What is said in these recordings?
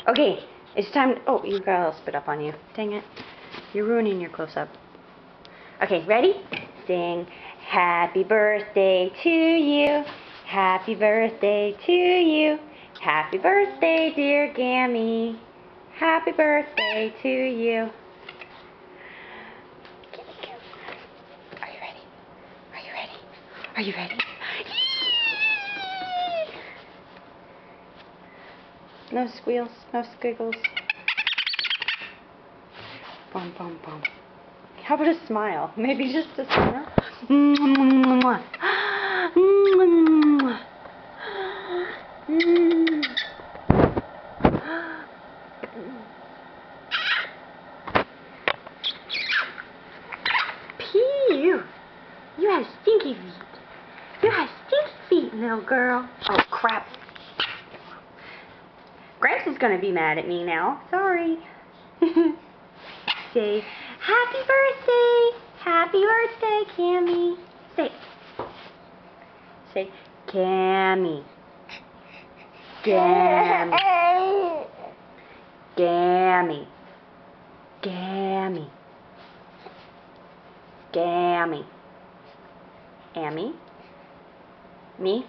Okay, it's time. Oh, you got a little spit up on you. Dang it. You're ruining your close-up. Okay, ready? Sing happy birthday to you. Happy birthday to you. Happy birthday, dear Gammy. Happy birthday to you. Are you ready? Are you ready? Are you ready? No squeals, no squiggles. Bum, bum, bum. How about a smile? Maybe just a smile. Pew! You have stinky feet. You have stinky feet, little girl. Oh, crap. Gramps is gonna be mad at me now. Sorry. Say, happy birthday! Happy birthday, Cammy. Say, Cammy. Gammy. Gammy. Gammy. Gammy. Ammy? Me?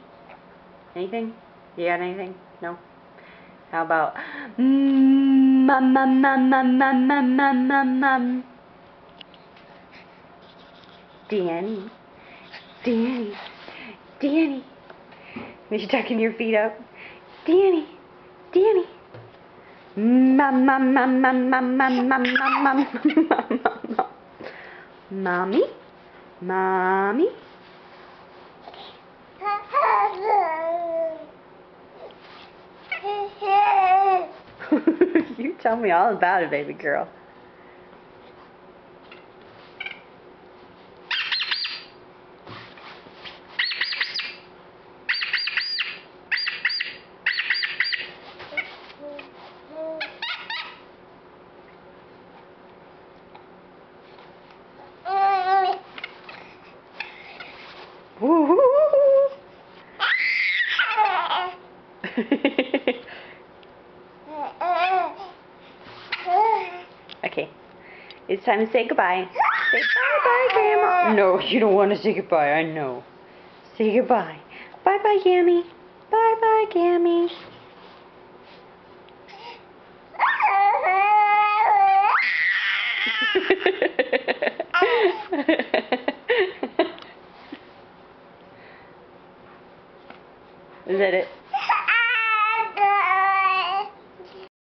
Anything? You got anything? No? How about mum mum mum mum mum mum mum mum mum? Danny. Danny. Danny. Are you tucking your feet up? Danny. Danny. Mum mum mum mum mum mum mum mum mum mum. Mommy. Mommy. You tell me all about it, baby girl. Okay, it's time to say goodbye. Say bye-bye, Grandma. No, you don't want to say goodbye, I know. Say goodbye. Bye-bye, Gammy. Bye-bye, Gammy.